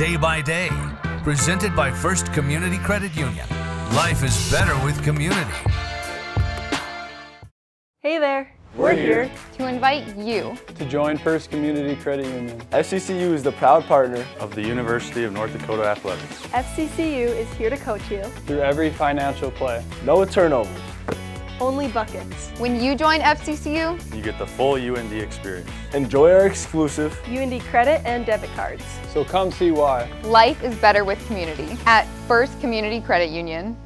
day by day. Presented by First Community Credit Union. Life is better with community. Hey there, we're here to invite you to join First Community Credit Union. FCCU is the proud partner of the University of North Dakota Athletics. FCCU is here to coach you through every financial play. No turnovers. Only buckets. When you join FCCU, you get the full UND experience. Enjoy our exclusive UND credit and debit cards. So come see why. Life is better with community at First Community Credit Union.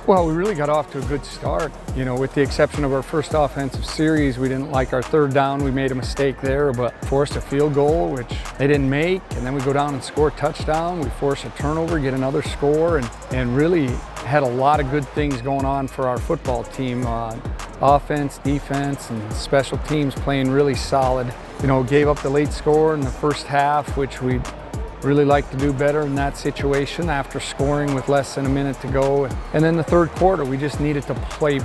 Well, we really got off to a good start. You know, with the exception of our first offensive series, we didn't like our third down. We made a mistake there, but forced a field goal, which they didn't make. And then we go down and score a touchdown. We force a turnover, get another score, and really had a lot of good things going on for our football team. Offense, defense, and special teams playing really solid. You know, gave up the late score in the first half, which we really like to do better in that situation after scoring with less than a minute to go. And then the third quarter, we just needed to play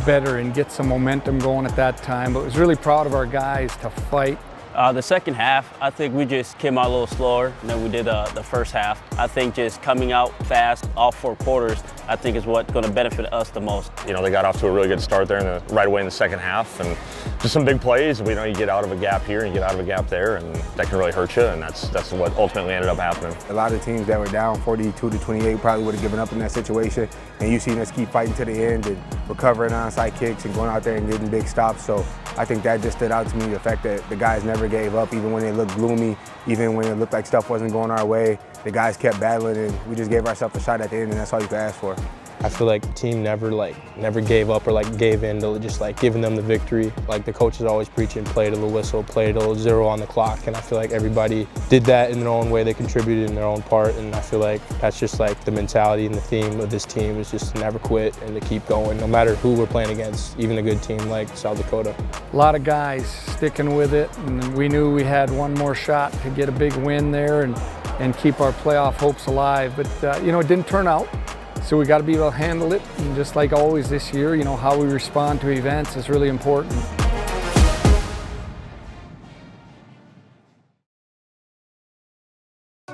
better and get some momentum going at that time. But was really proud of our guys to fight. The second half, I think we just came out a little slower than we did the first half. I think just coming out fast, all 4 quarters, I think is what's going to benefit us the most. You know, they got off to a really good start there right away in the second half, and just some big plays. We know you get out of a gap here and you get out of a gap there, and that can really hurt you, and that's what ultimately ended up happening. A lot of teams that were down 42-28 probably would have given up in that situation, and you've seen us keep fighting to the end and recovering onside kicks and going out there and getting big stops. So I think that just stood out to me, the fact that the guys never gave up, even when it looked gloomy, even when it looked like stuff wasn't going our way. The guys kept battling, and we just gave ourselves a shot at the end, and that's all you could ask for. I feel like the team never gave up or gave in to just giving them the victory. Like the coaches always preaching, play to the whistle, play to 0 on the clock, and I feel like everybody did that in their own way. They contributed in their own part, and I feel like that's just the mentality and the theme of this team is just to never quit and to keep going, no matter who we're playing against, even a good team like South Dakota. A lot of guys sticking with it, and we knew we had one more shot to get a big win there and keep our playoff hopes alive. But you know, it didn't turn out. So we got to be able to handle it, and just like always this year, you know, how we respond to events is really important. I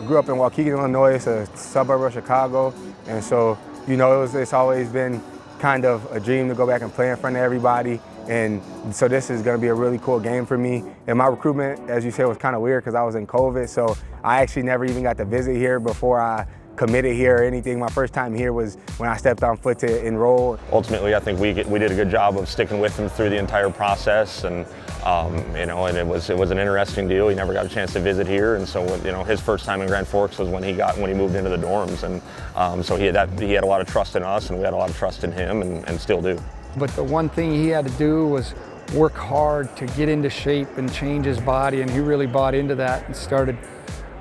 grew up in Waukegan, Illinois. It's a suburb of Chicago, and so, you know, it's always been kind of a dream to go back and play in front of everybody. And so this is going to be a really cool game for me. And my recruitment, as you said, was kind of weird because I was in COVID, so I actually never even got to visit here before I committed here or anything. My first time here was when I stepped on foot to enroll. Ultimately, I think we did a good job of sticking with him through the entire process, and you know, and it was an interesting deal. He never got a chance to visit here, and so you know, his first time in Grand Forks was when he moved into the dorms, and so he had a lot of trust in us, and we had a lot of trust in him, and still do. But the one thing he had to do was work hard to get into shape and change his body, and he really bought into that and started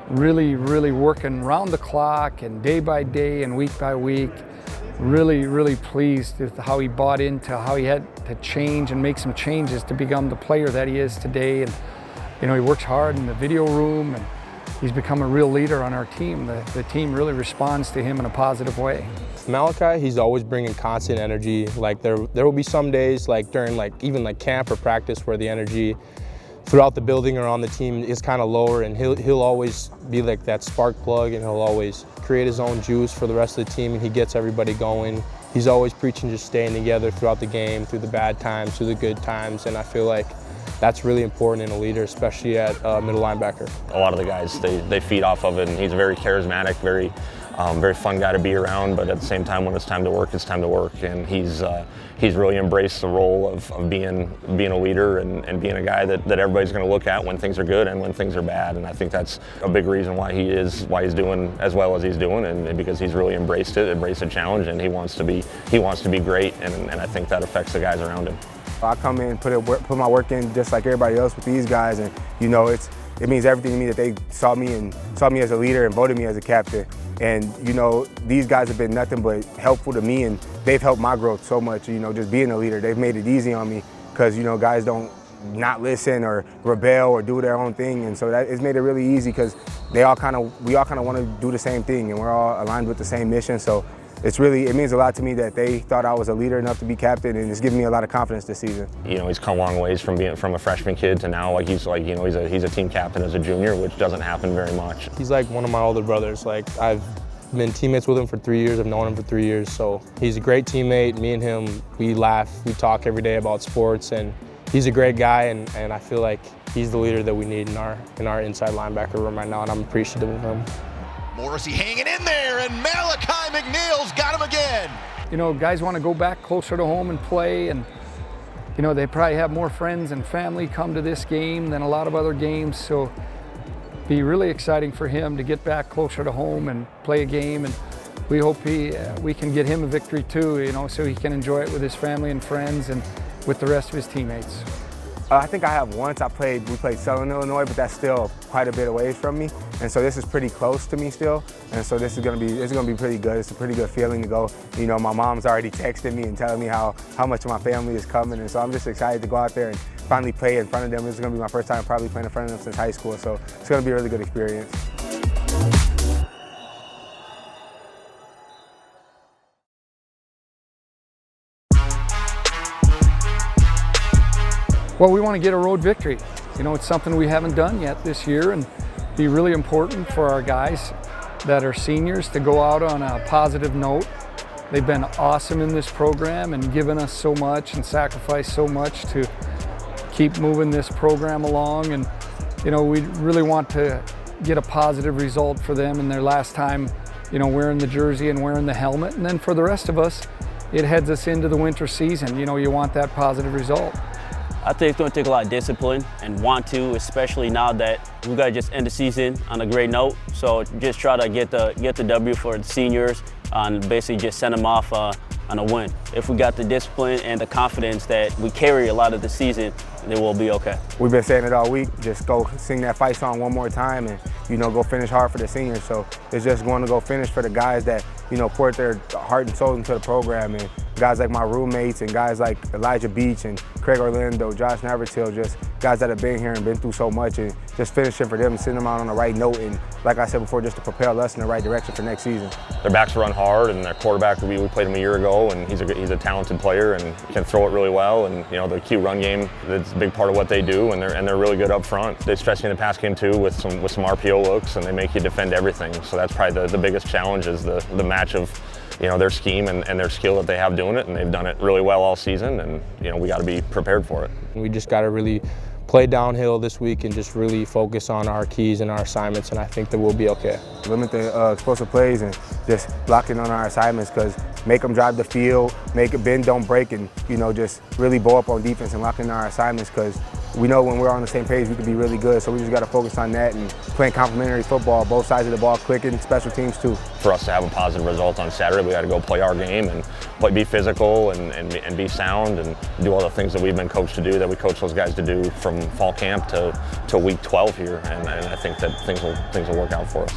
really working round the clock and day by day and week by week. Really pleased with how he bought into how he had to change and make some changes to become the player that he is today. And you know, he works hard in the video room, and he's become a real leader on our team. The team really responds to him in a positive way. Malachi, he's always bringing constant energy. There will be some days during even camp or practice where the energy throughout the building or on the team is kind of lower, and he'll always be that spark plug, and he'll always create his own juice for the rest of the team, and he gets everybody going. He's always preaching just staying together throughout the game, through the bad times, through the good times, and I feel like that's really important in a leader, especially at middle linebacker. A lot of the guys, they feed off of it, and he's very charismatic, very very fun guy to be around, but at the same time, when it's time to work, it's time to work. And he's really embraced the role of being a leader and being a guy that everybody's going to look at when things are good and when things are bad. And I think that's a big reason why he's doing as well as he's doing, and because he's really embraced the challenge, and he wants to be great, and I think that affects the guys around him. I come in, put my work in just like everybody else with these guys, and it means everything to me that they saw me as a leader and voted me as a captain. And these guys have been nothing but helpful to me, and they've helped my growth so much. Just being a leader, they've made it easy on me because guys don't not listen or rebel or do their own thing, and so it's made it really easy because we all kind of want to do the same thing, and we're all aligned with the same mission. So it means a lot to me that they thought I was a leader enough to be captain, and it's given me a lot of confidence this season. He's come a long ways from a freshman kid to now he's a team captain as a junior, which doesn't happen very much. He's like one of my older brothers. Like, I've been teammates with him for 3 years. I've known him for 3 years. So he's a great teammate. Me and him, we laugh, we talk every day about sports, and he's a great guy, and I feel like he's the leader that we need in our inside linebacker room right now, and I'm appreciative of him. Morrissey hanging in there, and Malachi McNeal's got him again. Guys want to go back closer to home and play, and they probably have more friends and family come to this game than a lot of other games, so be really exciting for him to get back closer to home and play a game, and we hope we can get him a victory too, so he can enjoy it with his family and friends and with the rest of his teammates. I think I have once. We played Southern Illinois, but that's still quite a bit away from me, and so this is pretty close to me still, and so this is gonna be pretty good. It's a pretty good feeling to go. My mom's already texting me and telling me how much of my family is coming, and so I'm just excited to go out there and finally play in front of them. This is gonna be my first time probably playing in front of them since high school, so it's gonna be a really good experience. Well, we want to get a road victory. It's something we haven't done yet this year, and be really important for our guys that are seniors to go out on a positive note. They've been awesome in this program and given us so much and sacrificed so much to keep moving this program along, and we really want to get a positive result for them in their last time wearing the jersey and wearing the helmet. And then for the rest of us, it heads us into the winter season. You want that positive result. I think it's going to take a lot of discipline and want to, especially now that we got to just end the season on a great note. So just try to get the W for the seniors and basically just send them off on a win. If we got the discipline and the confidence that we carry a lot of the season, then we'll be okay. We've been saying it all week. Just go sing that fight song one more time and go finish hard for the seniors. So it's just going to go finish for the guys that poured their heart and soul into the program, and guys like my roommates and guys like Elijah Beach and Craig Orlando, Josh Navratil, just guys that have been here and been through so much, and just finishing for them and sending them out on the right note, and like I said before, just to propel us in the right direction for next season. Their backs run hard, and their quarterback, we played him a year ago, and he's a talented player and can throw it really well, and the Q run game, that's a big part of what they do, and they're really good up front. They stretch you in the pass game too with some RPO looks, and they make you defend everything. So that's probably the biggest challenge is the match of their scheme and their skill that they have doing it, and they've done it really well all season, and we got to be prepared for it. We just got to really play downhill this week and just really focus on our keys and our assignments, and I think that we'll be okay. Limit the explosive plays and just lock in on our assignments, because make them drive the field, make it bend, don't break, and just really bow up on defense and lock in our assignments, because we know when we're on the same page we can be really good, so we just got to focus on that and playing complementary football, both sides of the ball, clicking, special teams too. For us to have a positive result on Saturday, we got to go play our game and be physical and be sound and do all the things that we've been coached to do, that we coach those guys to do from fall camp to week 12 here, and I think that things will work out for us.